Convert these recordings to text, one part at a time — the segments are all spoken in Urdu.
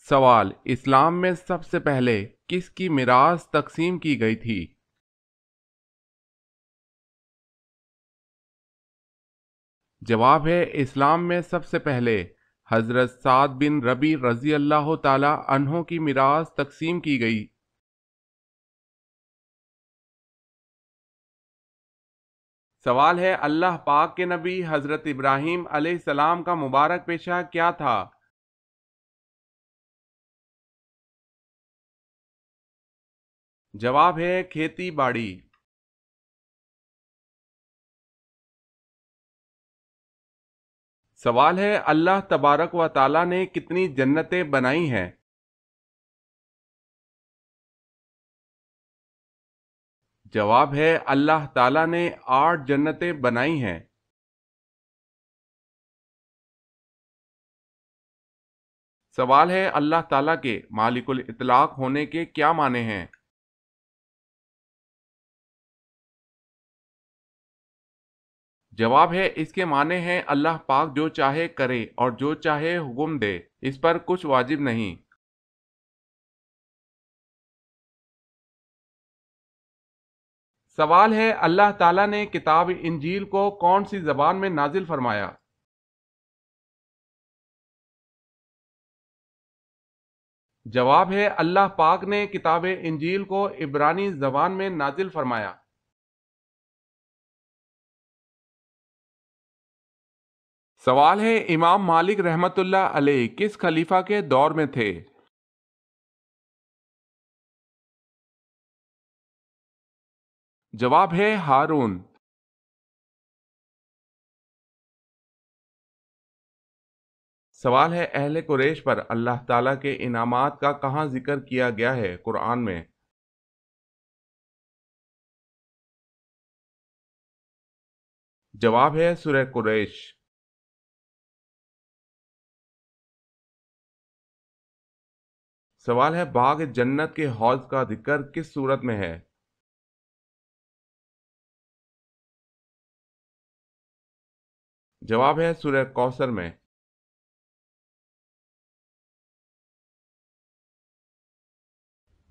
سوال: اسلام میں سب سے پہلے کس کی میراث تقسیم کی گئی تھی؟ جواب ہے: اسلام میں سب سے پہلے حضرت سعد بن ربیع رضی اللہ تعالی عنہ کی میراث تقسیم کی گئی۔ سوال ہے: اللہ پاک کے نبی حضرت ابراہیم علیہ السلام کا مبارک پیشہ کیا تھا؟ جواب ہے: کھیتی باڑی۔ سوال ہے: اللہ تبارک و تعالی نے کتنی جنتیں بنائی ہیں؟ جواب ہے: اللہ تعالی نے 8 جنتیں بنائی ہیں۔ سوال ہے: اللہ تعالی کے مالک الاطلاق ہونے کے کیا معنی ہیں؟ جواب ہے: اس کے معنی ہیں اللہ پاک جو چاہے کرے اور جو چاہے حکم دے، اس پر کچھ واجب نہیں۔ سوال ہے: اللہ تعالیٰ نے کتاب انجیل کو کون سی زبان میں نازل فرمایا؟ جواب ہے: اللہ پاک نے کتاب انجیل کو عبرانی زبان میں نازل فرمایا۔ سوال ہے: امام مالک رحمۃ اللہ علیہ کس خلیفہ کے دور میں تھے؟ جواب ہے: ہارون۔ سوال ہے: اہل قریش پر اللہ تعالیٰ کے انعامات کا کہاں ذکر کیا گیا ہے قرآن میں؟ جواب ہے: سورہ قریش۔ سوال ہے: باغ جنت کے حوض کا ذکر کس صورت میں ہے؟ جواب ہے: سورہ کوثر میں۔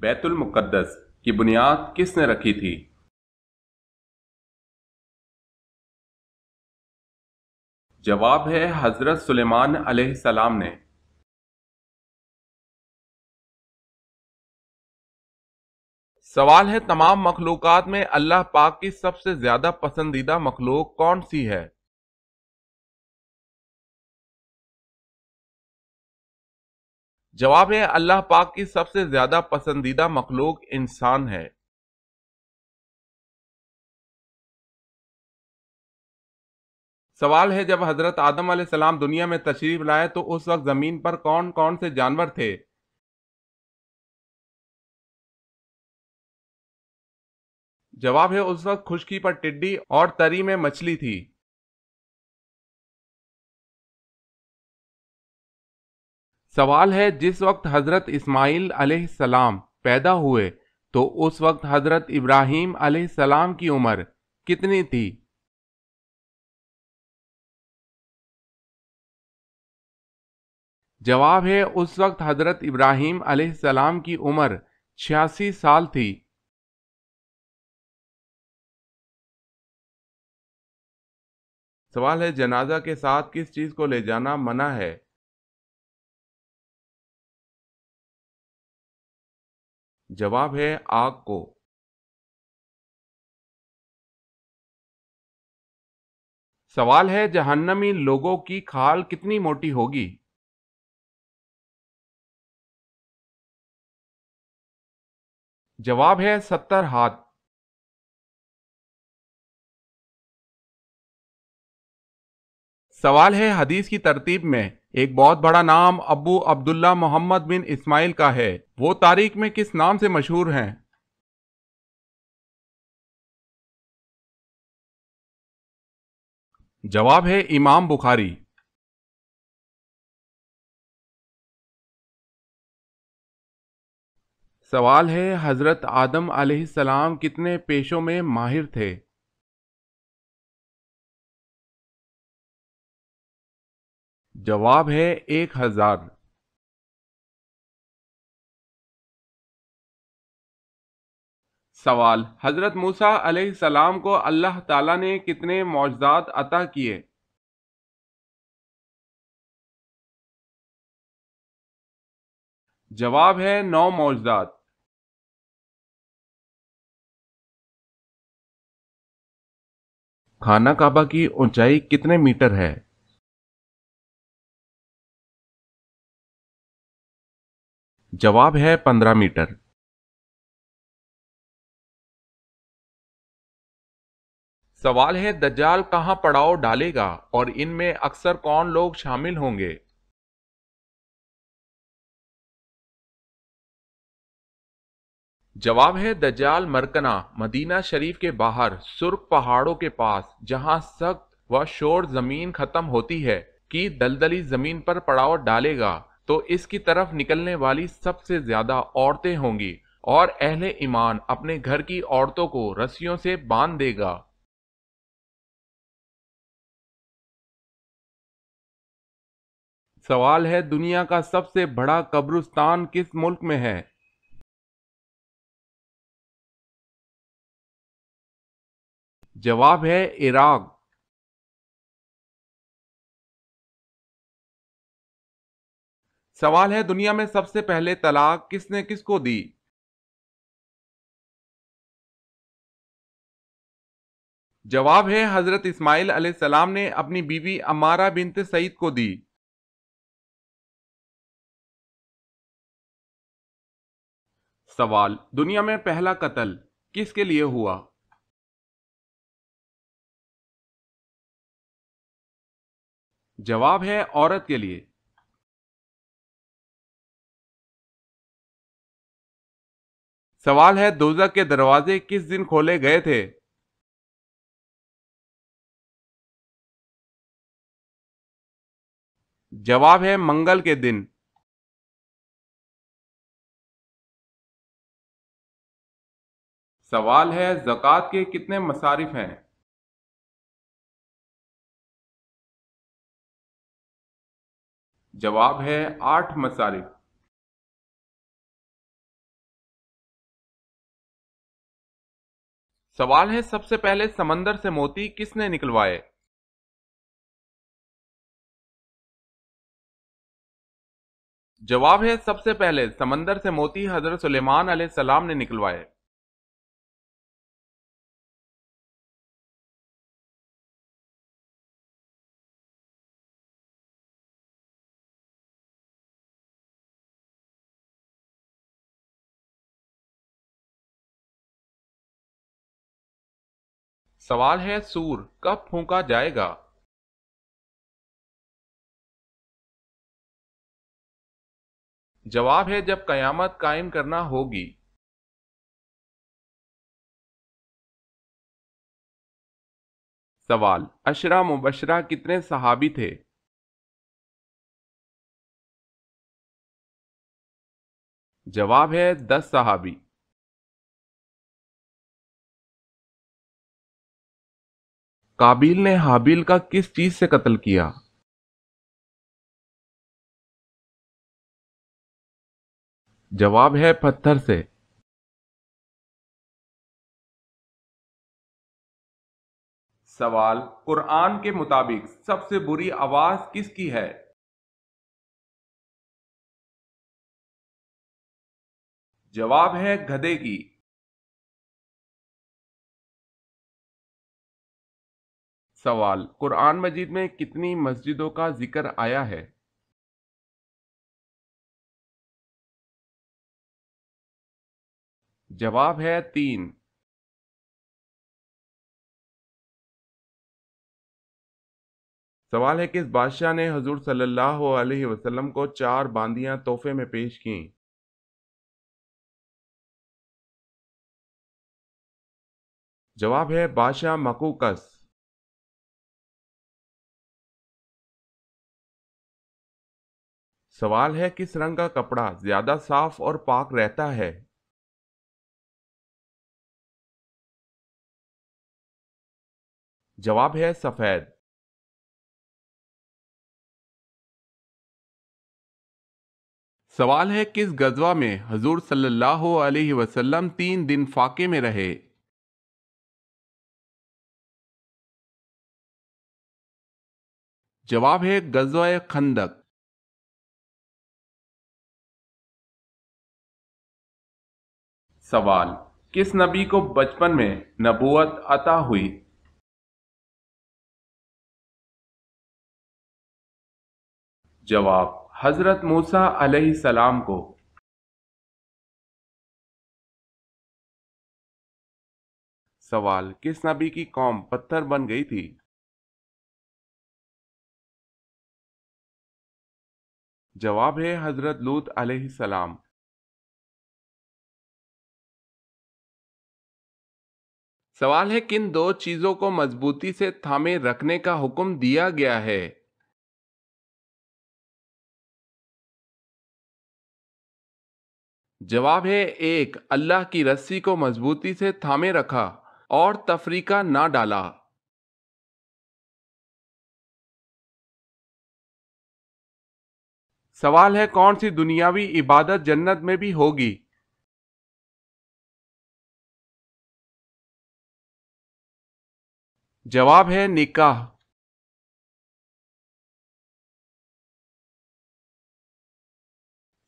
بیت المقدس کی بنیاد کس نے رکھی تھی؟ جواب ہے: حضرت سلیمان علیہ السلام نے۔ سوال ہے: تمام مخلوقات میں اللہ پاک کی سب سے زیادہ پسندیدہ مخلوق کون سی ہے؟ جواب ہے: اللہ پاک کی سب سے زیادہ پسندیدہ مخلوق انسان ہے۔ سوال ہے: جب حضرت آدم علیہ السلام دنیا میں تشریف لائے تو اس وقت زمین پر کون کون سے جانور تھے؟ جواب ہے: اس وقت خشکی پر ٹڈی اور تری میں مچھلی تھی۔ سوال ہے: جس وقت حضرت اسماعیل علیہ السلام پیدا ہوئے تو اس وقت حضرت ابراہیم علیہ السلام کی عمر کتنی تھی؟ جواب ہے: اس وقت حضرت ابراہیم علیہ السلام کی عمر 86 سال تھی۔ سوال ہے: جنازہ کے ساتھ کس چیز کو لے جانا منع ہے؟ جواب ہے: آگ کو۔ سوال ہے: جہنمی لوگوں کی کھال کتنی موٹی ہوگی؟ جواب ہے: 70 ہاتھ۔ سوال ہے: حدیث کی ترتیب میں ایک بہت بڑا نام ابو عبداللہ محمد بن اسماعیل کا ہے، وہ تاریخ میں کس نام سے مشہور ہیں؟ جواب ہے: امام بخاری۔ سوال ہے: حضرت آدم علیہ السلام کتنے پیشوں میں ماہر تھے؟ جواب ہے: 1000۔ سوال: حضرت موسیٰ علیہ السلام کو اللہ تعالیٰ نے کتنے معجزات عطا کیے؟ جواب ہے 9 معجزات۔ خانہ کعبہ کی اونچائی کتنے میٹر ہے؟ جواب ہے 15 میٹر۔ سوال ہے: دجال کہاں پڑاؤ ڈالے گا اور ان میں اکثر کون لوگ شامل ہوں گے؟ جواب ہے دجال مرکنا، مدینہ شریف کے باہر سرخ پہاڑوں کے پاس، جہاں سخت و شور زمین ختم ہوتی ہے، کی دلدلی زمین پر پڑاؤ ڈالے گا تو اس کی طرف نکلنے والی سب سے زیادہ عورتیں ہوں گی، اور اہل ایمان اپنے گھر کی عورتوں کو رسیوں سے باندھ دے گا۔ سوال ہے: دنیا کا سب سے بڑا قبرستان کس ملک میں ہے؟ جواب ہے عراق۔ سوال ہے: دنیا میں سب سے پہلے طلاق کس نے کس کو دی؟ جواب ہے حضرت اسماعیل علیہ السلام نے اپنی بیوی عمارہ بنت سعید کو دی۔ سوال: دنیا میں پہلا قتل کس کے لیے ہوا؟ جواب ہے عورت کے لیے۔ سوال ہے: دوزخ کے دروازے کس دن کھولے گئے تھے؟ جواب ہے منگل کے دن۔ سوال ہے: زکوٰۃ کے کتنے مصارف ہیں؟ جواب ہے 8 مصارف۔ سوال ہے: سب سے پہلے سمندر سے موتی کس نے نکلوائے؟ جواب ہے سب سے پہلے سمندر سے موتی حضرت سلیمان علیہ السلام نے نکلوائے۔ سوال ہے: سور کب پھونکا جائے گا؟ جواب ہے جب قیامت قائم کرنا ہوگی۔ سوال: عشرہ مبشرہ کتنے صحابی تھے؟ جواب ہے 10 صحابی۔ قابیل نے حابیل کا کس چیز سے قتل کیا؟ جواب ہے پتھر سے۔ سوال: قرآن کے مطابق سب سے بری آواز کس کی ہے؟ جواب ہے گدھے کی۔ سوال: قرآن مجید میں کتنی مسجدوں کا ذکر آیا ہے؟ جواب ہے 3۔ سوال ہے: کس بادشاہ نے حضور صلی اللہ علیہ وسلم کو 4 باندیاں تحفے میں پیش کیں؟ جواب ہے بادشاہ مقوقس۔ سوال ہے: کس رنگ کا کپڑا زیادہ صاف اور پاک رہتا ہے؟ جواب ہے سفید۔ سوال ہے کس غزوہ میں حضور صلی اللہ علیہ وسلم 3 دن فاقے میں رہے؟ جواب ہے غزوہ خندق۔ سوال کس نبی کو بچپن میں نبوت عطا ہوئی؟ جواب حضرت موسیٰ علیہ السلام کو۔ سوال کس نبی کی قوم پتھر بن گئی تھی؟ جواب ہے حضرت لوط علیہ السلام۔ سوال ہے کن 2 چیزوں کو مضبوطی سے تھامے رکھنے کا حکم دیا گیا ہے؟ جواب ہے 1 اللہ کی رسی کو مضبوطی سے تھامے رکھا اور تفریقہ نہ ڈالا۔ سوال ہے کون سی دنیاوی عبادت جنت میں بھی ہوگی؟ جواب ہے نکاح۔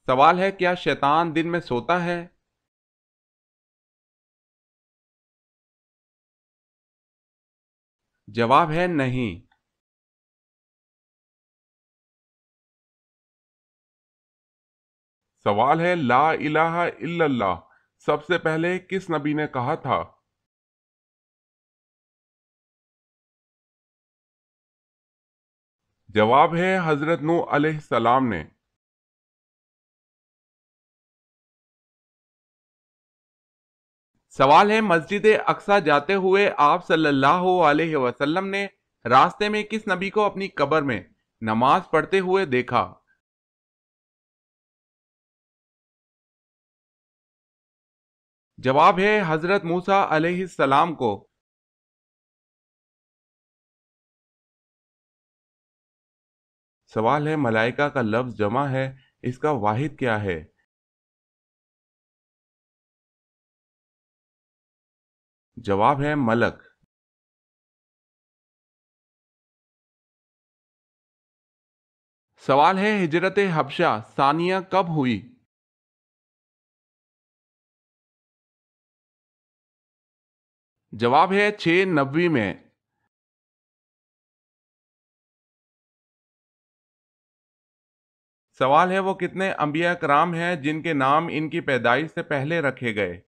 سوال ہے کیا شیطان دن میں سوتا ہے؟ جواب ہے نہیں۔ سوال ہے لا الہ الا اللہ سب سے پہلے کس نبی نے کہا تھا؟ جواب ہے حضرت نوح علیہ السلام نے۔ سوال ہے مسجد اقصی جاتے ہوئے آپ صلی اللہ علیہ وسلم نے راستے میں کس نبی کو اپنی قبر میں نماز پڑھتے ہوئے دیکھا؟ جواب ہے حضرت موسیٰ علیہ السلام کو۔ سوال ہے ملائکہ کا لفظ جمع ہے، اس کا واحد کیا ہے؟ جواب ہے ملک۔ سوال ہے ہجرت حبشہ ثانیہ کب ہوئی؟ جواب ہے 690 میں۔ سوال ہے وہ کتنے انبیاء کرام ہیں جن کے نام ان کی پیدائش سے پہلے رکھے گئے؟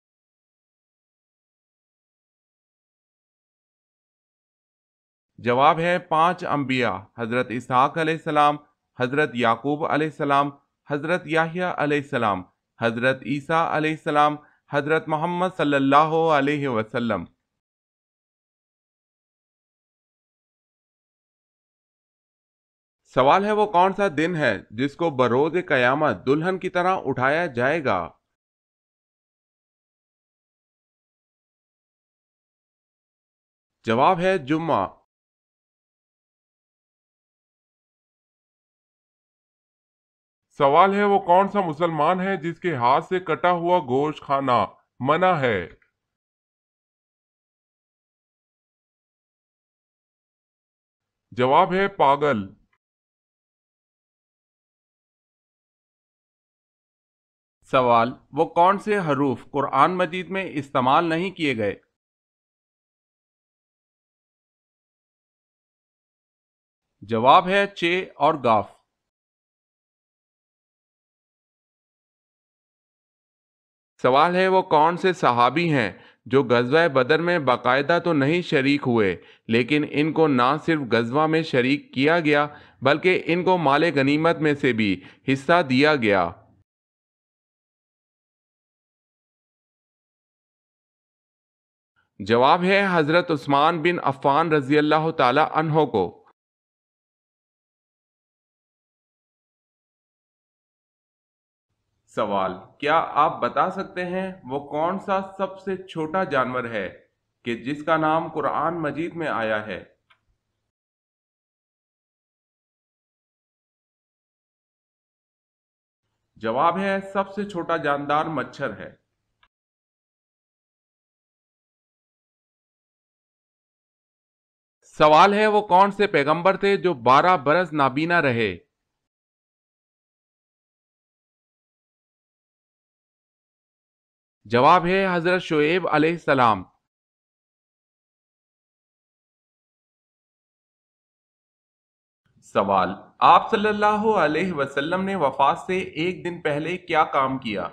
جواب ہے 5 انبیاء، حضرت اسحاق علیہ السلام، حضرت یعقوب علیہ السلام، حضرت یحییٰ علیہ السلام، حضرت عیسیٰ علیہ السلام، حضرت محمد صلی اللہ علیہ وسلم۔ سوال ہے وہ کون سا دن ہے جس کو بروز قیامت دلہن کی طرح اٹھایا جائے گا؟ جواب ہے جمعہ۔ سوال ہے وہ کون سا مسلمان ہے جس کے ہاتھ سے کٹا ہوا گوشت کھانا منع ہے؟ جواب ہے پاگل۔ سوال وہ کون سے حروف قرآن مجید میں استعمال نہیں کیے گئے؟ جواب ہے چ اور گاف۔ سوال ہے وہ کون سے صحابی ہیں جو غزوہ بدر میں باقاعدہ تو نہیں شریک ہوئے لیکن ان کو نہ صرف غزوہ میں شریک کیا گیا بلکہ ان کو مال غنیمت میں سے بھی حصہ دیا گیا؟ جواب ہے حضرت عثمان بن عفان رضی اللہ تعالی عنہ کو۔ سوال کیا آپ بتا سکتے ہیں وہ کون سا سب سے چھوٹا جانور ہے کہ جس کا نام قرآن مجید میں آیا ہے؟ جواب ہے سب سے چھوٹا جاندار مچھر ہے۔ سوال ہے وہ کون سے پیغمبر تھے جو 12 برس نابینا رہے؟ جواب ہے حضرت شعیب علیہ السلام۔ سوال، آپ صلی اللہ علیہ وسلم نے وفات سے ایک دن پہلے کیا کام کیا؟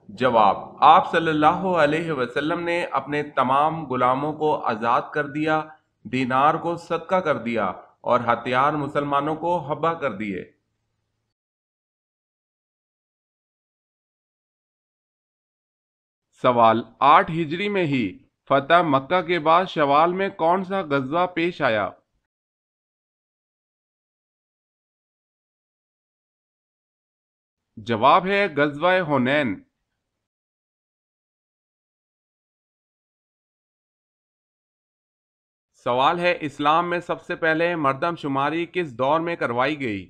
جواب، آپ صلی اللہ علیہ وسلم نے اپنے تمام غلاموں کو آزاد کر دیا، دینار کو صدقہ کر دیا اور ہتھیار مسلمانوں کو حبہ کر دیے۔ سوال، 8 ہجری میں ہی فتح مکہ کے بعد شوال میں کون سا غزوہ پیش آیا؟ جواب ہے غزوہ حنین۔ سوال ہے اسلام میں سب سے پہلے مردم شماری کس دور میں کروائی گئی؟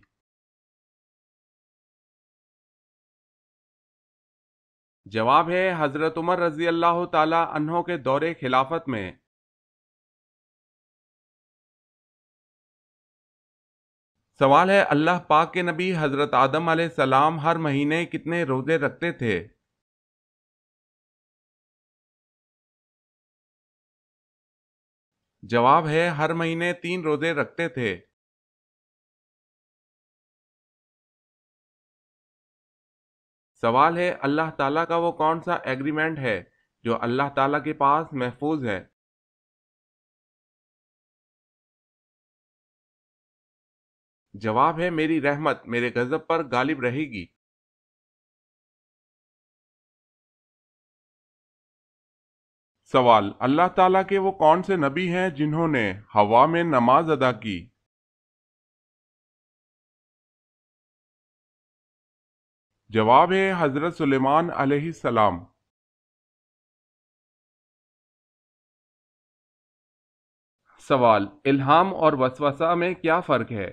جواب ہے حضرت عمر رضی اللہ تعالی عنہ کے دور خلافت میں۔ سوال ہے اللہ پاک کے نبی حضرت آدم علیہ السلام ہر مہینے کتنے روزے رکھتے تھے؟ جواب ہے ہر مہینے 3 روزے رکھتے تھے۔ سوال ہے اللہ تعالیٰ کا وہ کون سا ایگریمنٹ ہے جو اللہ تعالیٰ کے پاس محفوظ ہے؟ جواب ہے میری رحمت میرے غضب پر غالب رہے گی۔ سوال، اللہ تعالیٰ کے وہ کون سے نبی ہیں جنہوں نے ہوا میں نماز ادا کی؟ جواب ہے حضرت سلیمان علیہ السلام۔ سوال، الہام اور وسوسہ میں کیا فرق ہے؟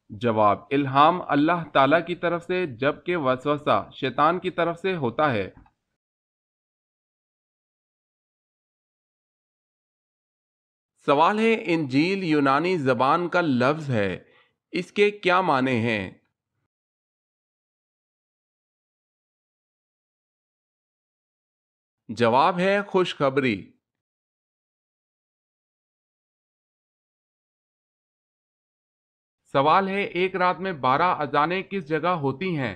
جواب، الہام اللہ تعالیٰ کی طرف سے جبکہ وسوسہ شیطان کی طرف سے ہوتا ہے۔ سوال ہے انجیل یونانی زبان کا لفظ ہے، اس کے کیا معنی ہیں؟ جواب ہے خوشخبری۔ سوال ہے ایک رات میں 12 اذانیں کس جگہ ہوتی ہیں؟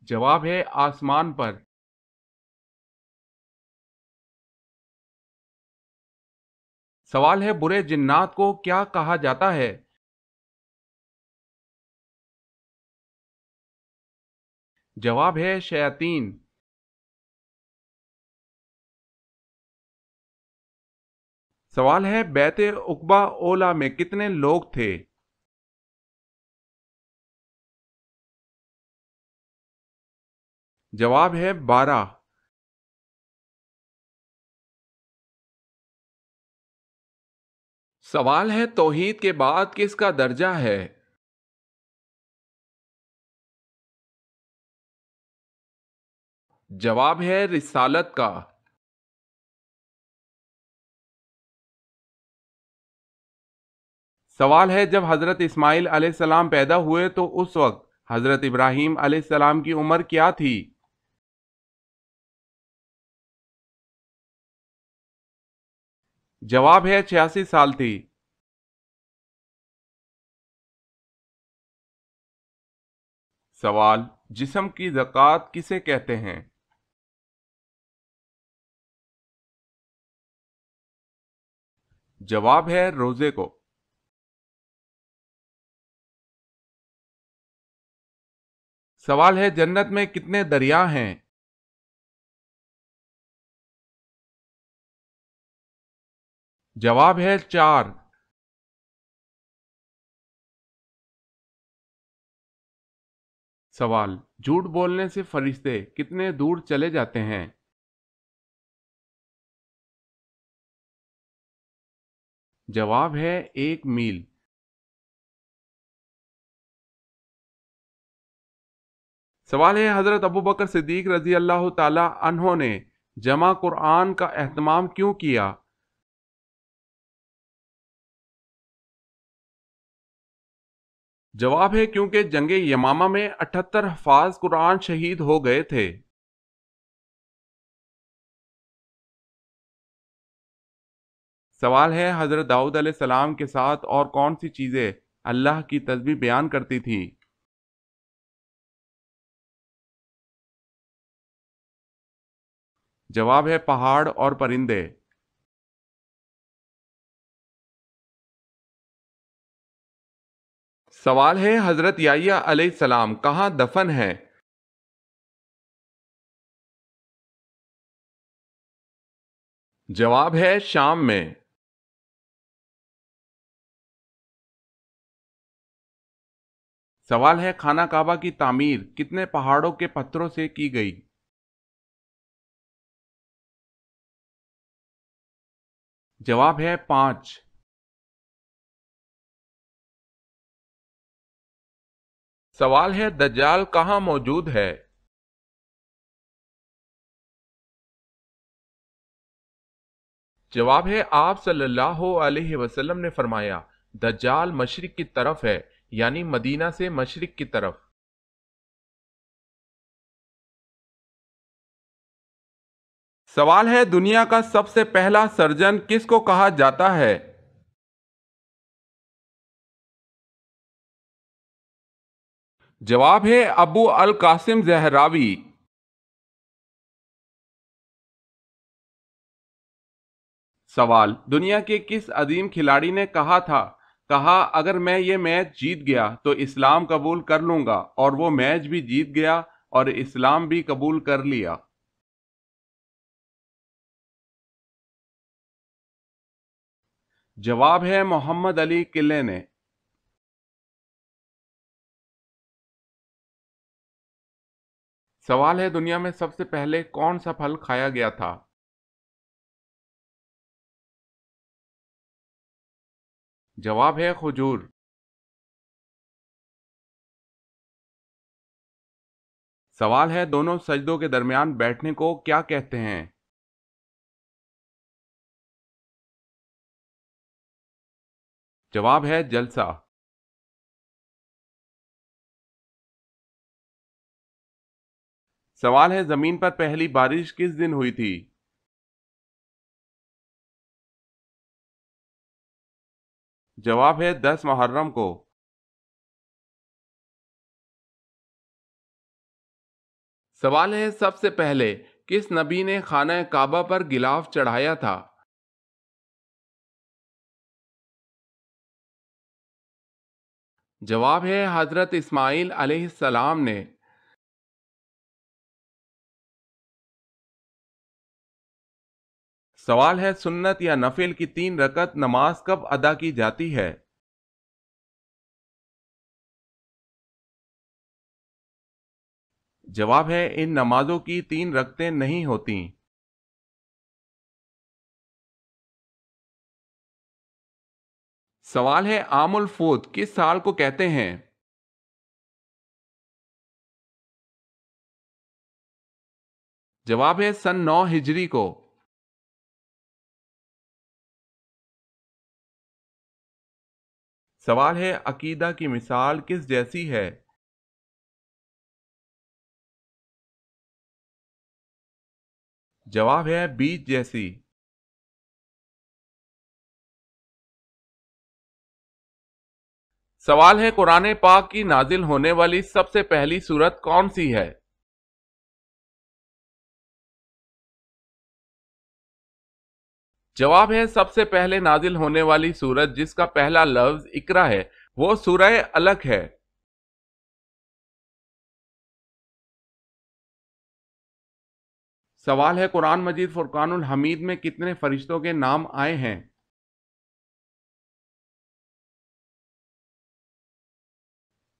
جواب ہے آسمان پر۔ سوال ہے برے جنات کو کیا کہا جاتا ہے؟ جواب ہے شیاطین۔ سوال ہے بیت عقبہ اولا میں کتنے لوگ تھے؟ جواب ہے 12۔ سوال ہے توحید کے بعد کس کا درجہ ہے؟ جواب ہے رسالت کا۔ سوال ہے جب حضرت اسماعیل علیہ السلام پیدا ہوئے تو اس وقت حضرت ابراہیم علیہ السلام کی عمر کیا تھی؟ جواب ہے 86 سال تھی۔ سوال، جسم کی زکوٰۃ کسے کہتے ہیں؟ جواب ہے روزے کو۔ سوال ہے جنت میں کتنے دریا ہیں؟ جواب ہے 4۔ سوال: جھوٹ بولنے سے فرشتے کتنے دور چلے جاتے ہیں؟ جواب ہے 1 میل۔ سوال ہے: حضرت ابوبکر صدیق رضی اللہ تعالی عنہ نے جمع قرآن کا اہتمام کیوں کیا؟ جواب ہے کیونکہ جنگ یمامہ میں 78 حفاظ قرآن شہید ہو گئے تھے۔ سوال ہے: حضرت داؤد علیہ السلام کے ساتھ اور کون سی چیزیں اللہ کی تسبیح بیان کرتی تھی؟ جواب ہے پہاڑ اور پرندے۔ سوال ہے: حضرت یحییٰ علیہ السلام کہاں دفن ہے؟ جواب ہے شام میں۔ سوال ہے: خانہ کعبہ کی تعمیر کتنے پہاڑوں کے پتھروں سے کی گئی؟ جواب ہے 5۔ سوال ہے: دجال کہاں موجود ہے؟ جواب ہے آپ صلی اللہ علیہ وسلم نے فرمایا: دجال مشرق کی طرف ہے، یعنی مدینہ سے مشرق کی طرف۔ سوال ہے: دنیا کا سب سے پہلا سرجن کس کو کہا جاتا ہے؟ جواب ہے ابو القاسم زہراوی۔ سوال: دنیا کے کس عظیم کھلاڑی نے کہا اگر میں یہ میچ جیت گیا تو اسلام قبول کر لوں گا، اور وہ میچ بھی جیت گیا اور اسلام بھی قبول کر لیا؟ جواب ہے محمد علی قلعہ نے۔ سوال ہے: دنیا میں سب سے پہلے کون سا پھل کھایا گیا تھا؟ جواب ہے کھجور۔ سوال ہے: دونوں سجدوں کے درمیان بیٹھنے کو کیا کہتے ہیں؟ جواب ہے جلسہ۔ سوال ہے: زمین پر پہلی بارش کس دن ہوئی تھی؟ جواب ہے 10 محرم کو۔ سوال ہے: سب سے پہلے کس نبی نے خانہ کعبہ پر غلاف چڑھایا تھا؟ جواب ہے حضرت اسماعیل علیہ السلام نے۔ سوال ہے: سنت یا نفل کی 3 رکعت نماز کب ادا کی جاتی ہے؟ جواب ہے ان نمازوں کی 3 رکعتیں نہیں ہوتیں۔ سوال ہے: عام الفوت کس سال کو کہتے ہیں؟ جواب ہے سن 9 ہجری کو۔ سوال ہے: عقیدہ کی مثال کس جیسی ہے؟ جواب ہے بیج جیسی۔ سوال ہے: قرآن پاک کی نازل ہونے والی سب سے پہلی سورت کون سی ہے؟ جواب ہے سب سے پہلے نازل ہونے والی سورت جس کا پہلا لفظ اقرا ہے وہ سورہ علق ہے۔ سوال ہے: قرآن مجید فرقان الحمید میں کتنے فرشتوں کے نام آئے ہیں؟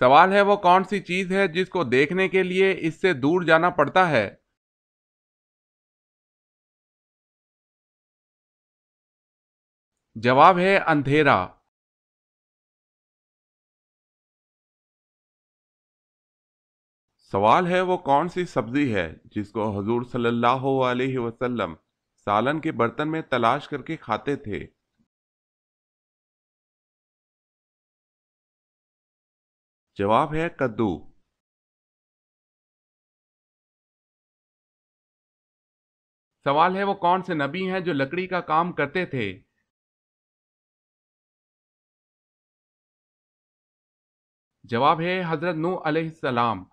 سوال ہے وہ کون سی چیز ہے جس کو دیکھنے کے لیے اس سے دور جانا پڑتا ہے؟ جواب ہے اندھیرا۔ سوال ہے وہ کون سی سبزی ہے جس کو حضور صلی اللہ علیہ وسلم سالن کے برتن میں تلاش کر کے کھاتے تھے؟ جواب ہے کدو۔ سوال ہے وہ کون سے نبی ہیں جو لکڑی کا کام کرتے تھے؟ جواب ہے حضرت نوح علیہ السلام۔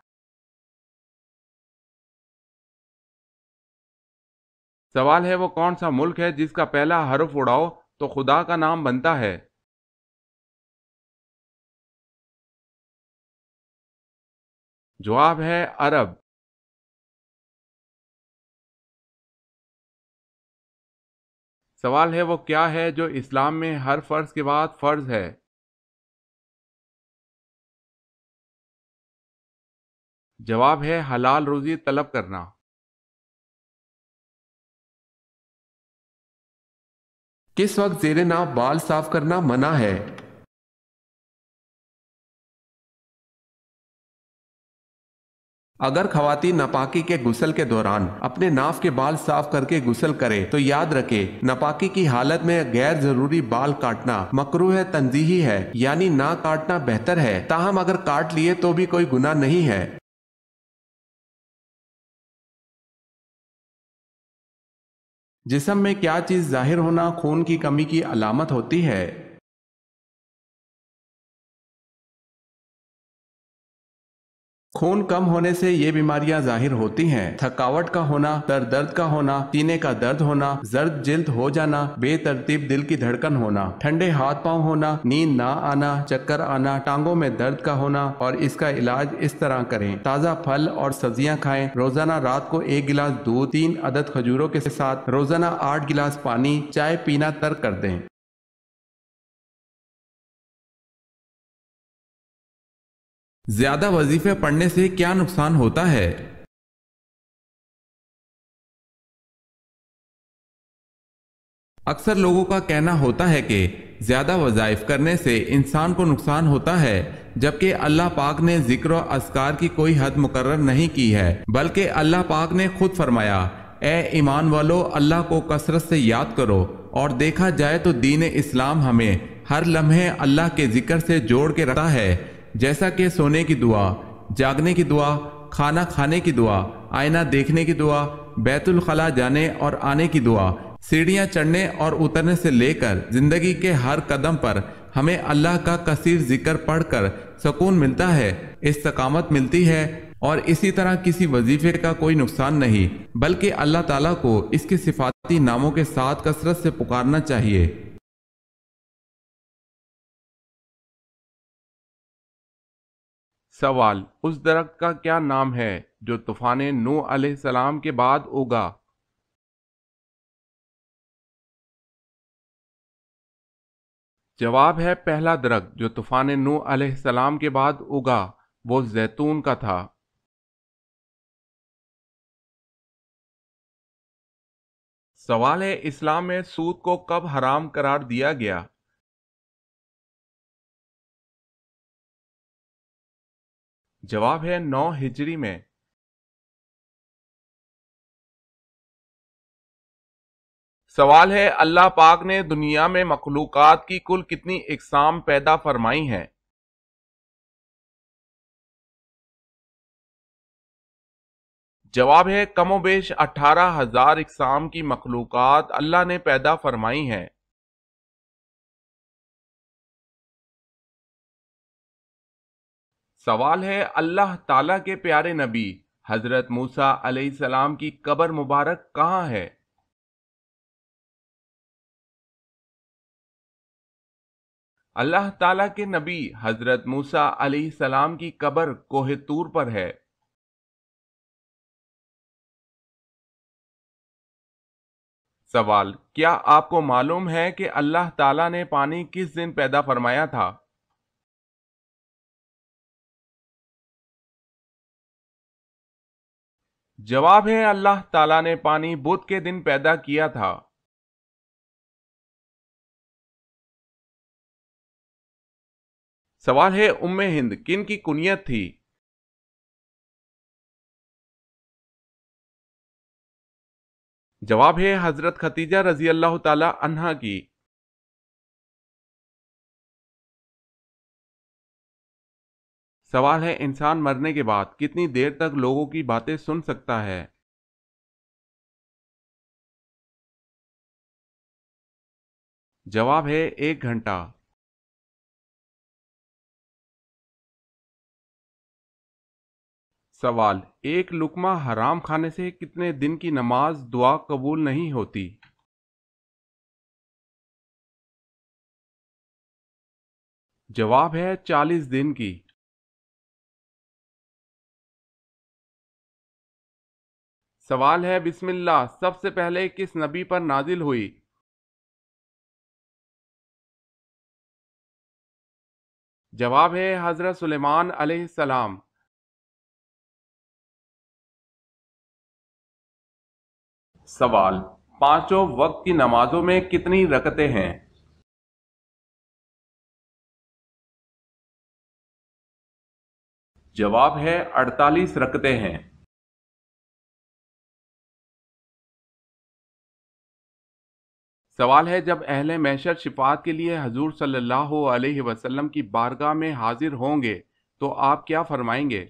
سوال ہے وہ کون سا ملک ہے جس کا پہلا حرف اڑاؤ تو خدا کا نام بنتا ہے؟ جواب ہے عرب۔ سوال ہے وہ کیا ہے جو اسلام میں ہر فرض کے بعد فرض ہے؟ جواب ہے حلال روزی طلب کرنا۔ کس وقت زیر ناف بال صاف کرنا منع ہے؟ اگر خواتین ناپاکی کے غسل کے دوران اپنے ناف کے بال صاف کر کے غسل کرے تو یاد رکھے ناپاکی کی حالت میں غیر ضروری بال کاٹنا مکروہ تنزیہی ہے، یعنی نہ کاٹنا بہتر ہے، تاہم اگر کاٹ لیے تو بھی کوئی گناہ نہیں ہے۔ جسم میں کیا چیز ظاہر ہونا خون کی کمی کی علامت ہوتی ہے؟ خون کم ہونے سے یہ بیماریاں ظاہر ہوتی ہیں: تھکاوٹ کا ہونا، سر درد کا ہونا، سینے کا درد ہونا، زرد جلد ہو جانا، بے ترتیب دل کی دھڑکن ہونا، ٹھنڈے ہاتھ پاؤں ہونا، نیند نہ آنا، چکر آنا، ٹانگوں میں درد کا ہونا۔ اور اس کا علاج اس طرح کریں: تازہ پھل اور سبزیاں کھائیں، روزانہ رات کو 1 گلاس دودھ 3 عدد کھجوروں کے ساتھ، روزانہ 8 گلاس پانی، چائے پینا ترک کر دیں۔ زیادہ وظیفے پڑھنے سے کیا نقصان ہوتا ہے؟ اکثر لوگوں کا کہنا ہوتا ہے کہ زیادہ وظائف کرنے سے انسان کو نقصان ہوتا ہے، جبکہ اللہ پاک نے ذکر و اذکار کی کوئی حد مقرر نہیں کی ہے، بلکہ اللہ پاک نے خود فرمایا: اے ایمان والو، اللہ کو کثرت سے یاد کرو۔ اور دیکھا جائے تو دین اسلام ہمیں ہر لمحے اللہ کے ذکر سے جوڑ کے رکھتا ہے، جیسا کہ سونے کی دعا، جاگنے کی دعا، کھانا کھانے کی دعا، آئینہ دیکھنے کی دعا، بیت الخلاء جانے اور آنے کی دعا، سیڑھیاں چڑھنے اور اترنے سے لے کر زندگی کے ہر قدم پر ہمیں اللہ کا کثیر ذکر پڑھ کر سکون ملتا ہے، استقامت ملتی ہے، اور اسی طرح کسی وظیفے کا کوئی نقصان نہیں، بلکہ اللہ تعالیٰ کو اس کے صفاتی ناموں کے ساتھ کثرت سے پکارنا چاہیے۔ سوال: اس درخت کا کیا نام ہے جو طوفان نوح علیہ السلام کے بعد اگا؟ جواب ہے پہلا درخت جو طوفان نوح علیہ السلام کے بعد اگا وہ زیتون کا تھا۔ سوال ہے اسلام میں سود کو کب حرام قرار دیا گیا؟ جواب ہے 9 ہجری میں۔ سوال ہے اللہ پاک نے دنیا میں مخلوقات کی کل کتنی اقسام پیدا فرمائی ہیں؟ جواب ہے کم و بیش 18,000 اقسام کی مخلوقات اللہ نے پیدا فرمائی ہیں۔ سوال ہے اللہ تعالیٰ کے پیارے نبی حضرت موسیٰ علیہ السلام کی قبر مبارک کہاں ہے؟ اللہ تعالیٰ کے نبی حضرت موسیٰ علیہ السلام کی قبر کوہ طور پر ہے۔ سوال: کیا آپ کو معلوم ہے کہ اللہ تعالیٰ نے پانی کس دن پیدا فرمایا تھا؟ جواب ہے اللہ تعالیٰ نے پانی بدھ کے دن پیدا کیا تھا۔ سوال ہے ام ہند کن کی کنیت تھی؟ جواب ہے حضرت ختیجہ رضی اللہ تعالی عنہا کی۔ سوال ہے انسان مرنے کے بعد کتنی دیر تک لوگوں کی باتیں سن سکتا ہے؟ جواب ہے 1 گھنٹہ۔ سوال ایک لقمہ حرام کھانے سے کتنے دن کی نماز دعا قبول نہیں ہوتی؟ جواب ہے 40 دن کی۔ سوال ہے بسم اللہ سب سے پہلے کس نبی پر نازل ہوئی؟ جواب ہے حضرت سلیمان علیہ السلام۔ سوال پانچوں وقت کی نمازوں میں کتنی رکعتیں ہیں؟ جواب ہے 48 رکعتیں ہیں۔ سوال ہے جب اہل محشر شفاعت کے لیے حضور صلی اللہ علیہ وسلم کی بارگاہ میں حاضر ہوں گے تو آپ کیا فرمائیں گے؟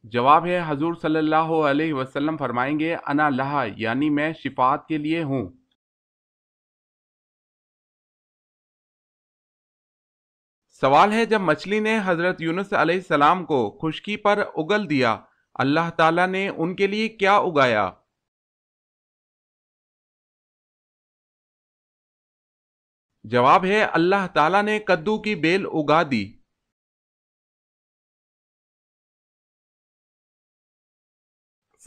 جواب ہے حضور صلی اللہ علیہ وسلم فرمائیں گے انا لہا یعنی میں شفاعت کے لیے ہوں۔ سوال ہے جب مچھلی نے حضرت یونس علیہ السلام کو خشکی پر اگل دیا اللہ تعالیٰ نے ان کے لیے کیا اگایا؟ جواب ہے اللہ تعالیٰ نے کدو کی بیل اگا دی۔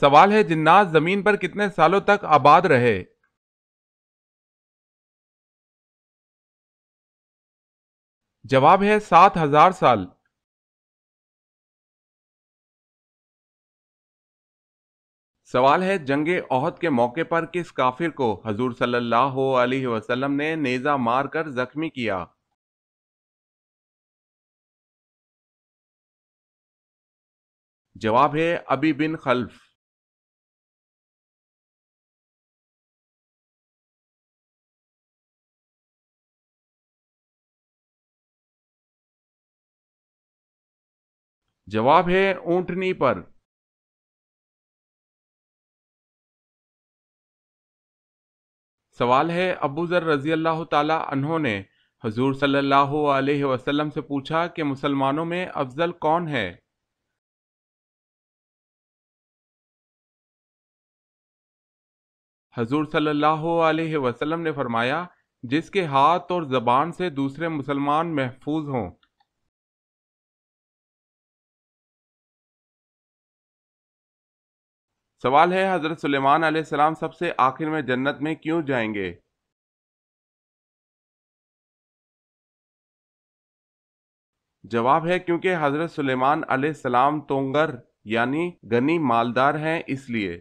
سوال ہے جنات زمین پر کتنے سالوں تک آباد رہے؟ جواب ہے 7000 سال۔ سوال ہے جنگ احد کے موقع پر کس کافر کو حضور صلی اللہ علیہ وسلم نے نیزہ مار کر زخمی کیا؟ جواب ہے ابی بن خلف۔ جواب ہے اونٹنی پر۔ سوال ہے ابو ذر رضی اللہ تعالی عنہ نے حضور صلی اللہ علیہ وسلم سے پوچھا کہ مسلمانوں میں افضل کون ہے؟ حضور صلی اللہ علیہ وسلم نے فرمایا جس کے ہاتھ اور زبان سے دوسرے مسلمان محفوظ ہوں۔ سوال ہے حضرت سلیمان علیہ السلام سب سے آخر میں جنت میں کیوں جائیں گے؟ جواب ہے کیونکہ حضرت سلیمان علیہ السلام تونگر یعنی غنی مالدار ہیں اس لیے۔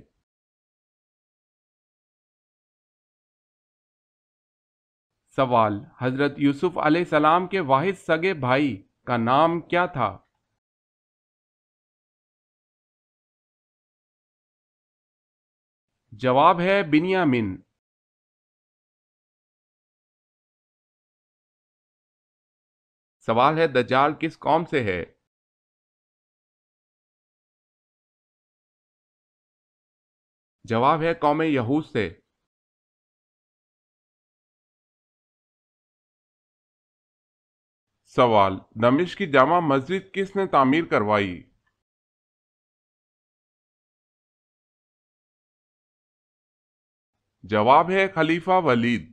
سوال حضرت یوسف علیہ السلام کے واحد سگے بھائی کا نام کیا تھا؟ جواب ہے بنیامین۔ سوال ہے دجال کس قوم سے ہے؟ جواب ہے قوم یہود سے۔ سوال دمشق کی جامع مسجد کس نے تعمیر کروائی؟ جواب ہے خلیفہ ولید۔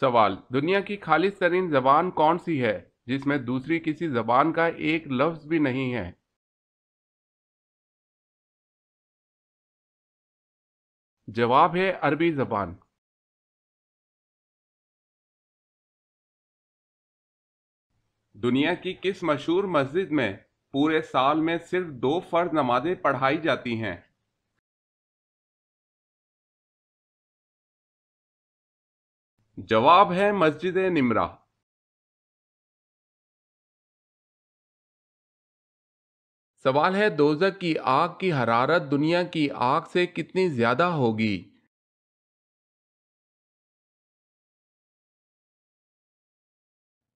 سوال دنیا کی خالص ترین زبان کون سی ہے جس میں دوسری کسی زبان کا ایک لفظ بھی نہیں ہے؟ جواب ہے عربی زبان۔ دنیا کی کس مشہور مسجد میں پورے سال میں صرف 2 فرض نمازیں پڑھائی جاتی ہیں؟ جواب ہے مسجد نمرہ۔ سوال ہے دوزخ کی آگ کی حرارت دنیا کی آگ سے کتنی زیادہ ہوگی؟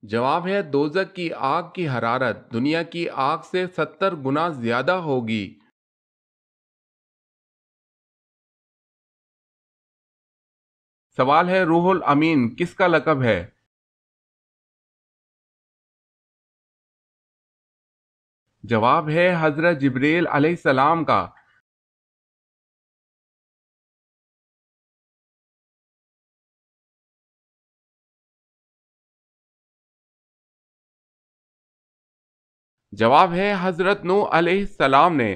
جواب ہے دوزخ کی آگ کی حرارت دنیا کی آگ سے 70 گنا زیادہ ہوگی۔ سوال ہے روح الامین کس کا لقب ہے؟ جواب ہے حضرت جبریل علیہ السلام کا۔ جواب ہے حضرت نوح علیہ السلام نے۔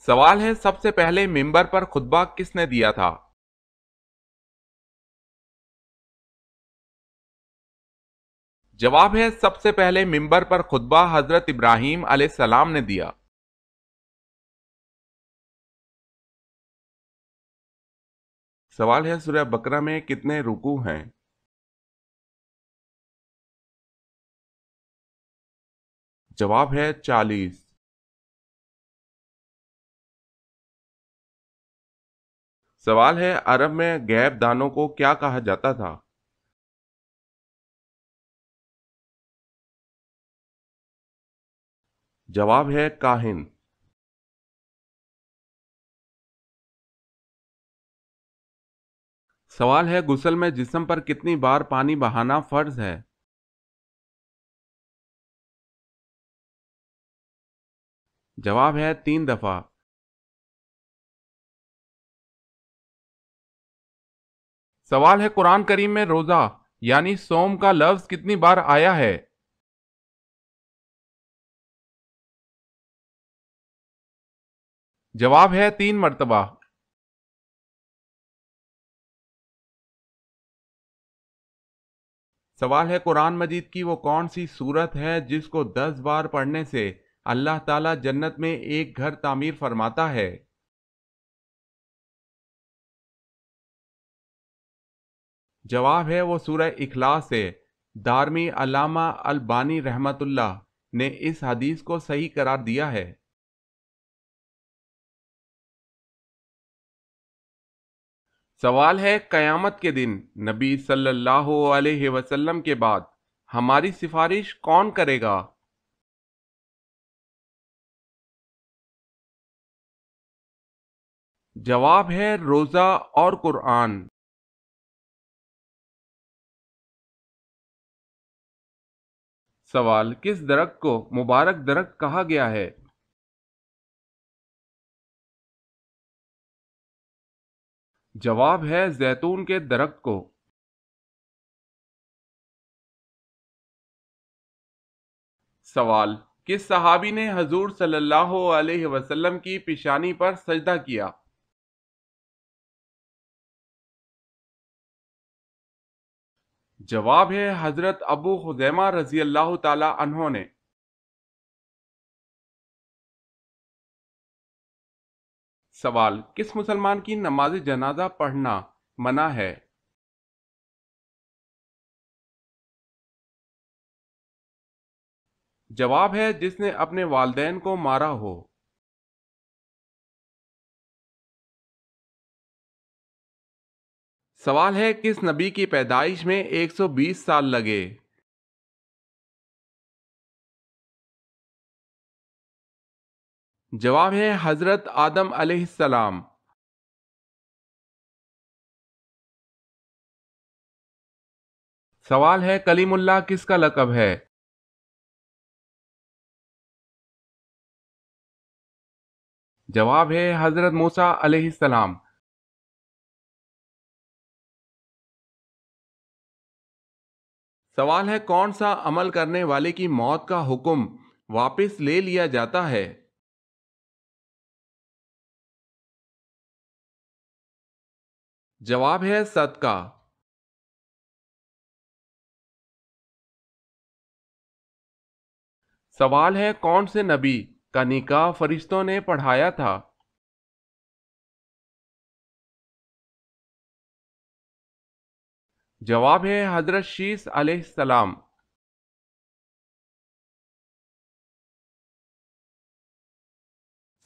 سوال ہے سب سے پہلے منبر پر خطبہ کس نے دیا تھا؟ جواب ہے سب سے پہلے منبر پر خطبہ حضرت ابراہیم علیہ السلام نے دیا۔ سوال ہے سورہ بقرہ میں کتنے رکوع ہیں؟ جواب ہے 40۔ سوال ہے عرب میں غیب دانوں کو کیا کہا جاتا تھا؟ جواب ہے کاہن۔ سوال ہے غسل میں جسم پر کتنی بار پانی بہانا فرض ہے؟ جواب ہے 3 دفعہ۔ سوال ہے قرآن کریم میں روزہ یعنی صوم کا لفظ کتنی بار آیا ہے؟ جواب ہے 3 مرتبہ۔ سوال ہے قرآن مجید کی وہ کون سی سورت ہے جس کو 10 بار پڑھنے سے اللہ تعالیٰ جنت میں ایک گھر تعمیر فرماتا ہے؟ جواب ہے وہ سورہ اخلاص ہے۔ دارمی علامہ البانی رحمت اللہ نے اس حدیث کو صحیح قرار دیا ہے۔ سوال ہے قیامت کے دن نبی صلی اللہ علیہ وسلم کے بعد ہماری سفارش کون کرے گا؟ جواب ہے روزہ اور قرآن۔ سوال کس درخت کو مبارک درخت کہا گیا ہے؟ جواب ہے زیتون کے درخت کو۔ سوال کس صحابی نے حضور صلی اللہ علیہ وسلم کی پیشانی پر سجدہ کیا؟ جواب ہے حضرت ابو خزیمہ رضی اللہ تعالی عنہ نے۔ سوال کس مسلمان کی نماز جنازہ پڑھنا منع ہے؟ جواب ہے جس نے اپنے والدین کو مارا ہو۔ سوال ہے کس نبی کی پیدائش میں 120 سال لگے؟ جواب ہے حضرت آدم علیہ السلام۔ سوال ہے کلیم اللہ کس کا لقب ہے؟ جواب ہے حضرت موسیٰ علیہ السلام۔ سوال ہے کون سا عمل کرنے والے کی موت کا حکم واپس لے لیا جاتا ہے؟ جواب ہے صدقہ۔ سوال ہے کون سے نبی کا نکاح فرشتوں نے پڑھایا تھا؟ جواب ہے حضرت شیس علیہ السلام۔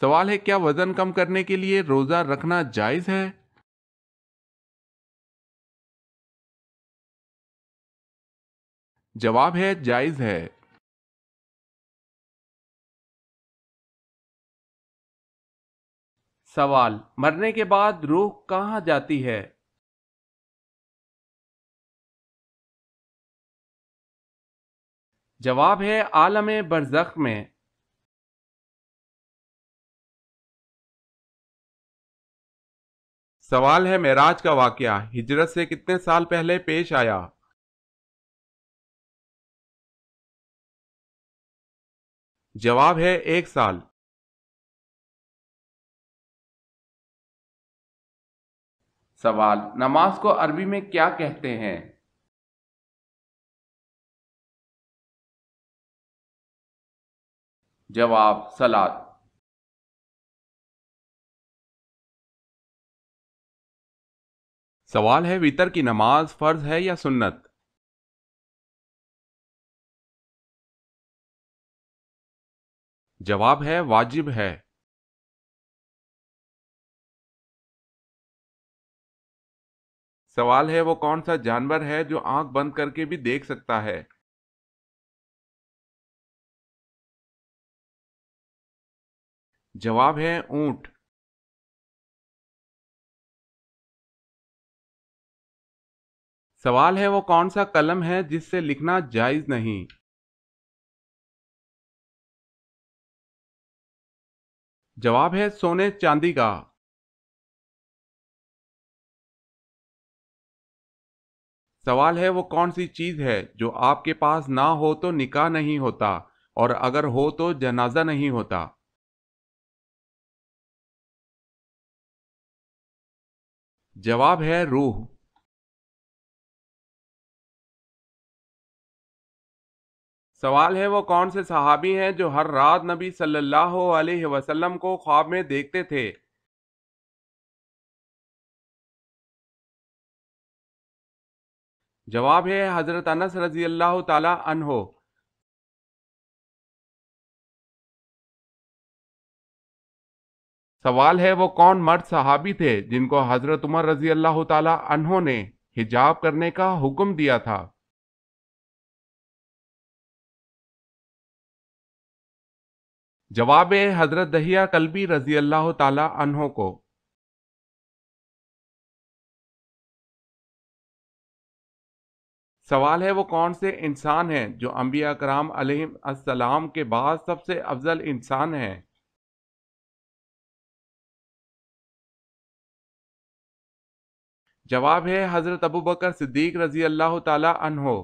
سوال ہے کیا وزن کم کرنے کے لیے روزہ رکھنا جائز ہے؟ جواب ہے جائز ہے۔ سوال مرنے کے بعد روح کہاں جاتی ہے؟ جواب ہے عالم برزخ میں۔ سوال ہے معراج کا واقعہ ہجرت سے کتنے سال پہلے پیش آیا؟ جواب ہے 1 سال۔ سوال نماز کو عربی میں کیا کہتے ہیں؟ جواب صلاۃ۔ سوال ہے وتر کی نماز فرض ہے یا سنت؟ جواب ہے واجب ہے۔ سوال ہے وہ کون سا جانور ہے جو آنکھ بند کر کے بھی دیکھ سکتا ہے؟ جواب ہے اونٹ۔ سوال ہے وہ کون سا قلم ہے جس سے لکھنا جائز نہیں؟ جواب ہے سونے چاندی کا۔ سوال ہے وہ کون سی چیز ہے جو آپ کے پاس نہ ہو تو نکاح نہیں ہوتا اور اگر ہو تو جنازہ نہیں ہوتا؟ جواب ہے روح۔ سوال ہے وہ کون سے صحابی ہیں جو ہر رات نبی صلی اللہ علیہ وسلم کو خواب میں دیکھتے تھے؟ جواب ہے حضرت انس رضی اللہ تعالی عنہ۔ سوال ہے وہ کون مرد صحابی تھے جن کو حضرت عمر رضی اللہ تعالی عنہ نے حجاب کرنے کا حکم دیا تھا؟ جواب ہے حضرت دہیہ کلبی رضی اللہ تعالی عنہ کو۔ سوال ہے وہ کون سے انسان ہیں جو انبیاء کرام علیہ السلام کے بعد سب سے افضل انسان ہیں؟ جواب ہے حضرت ابوبکر صدیق رضی اللہ تعالی عنہ۔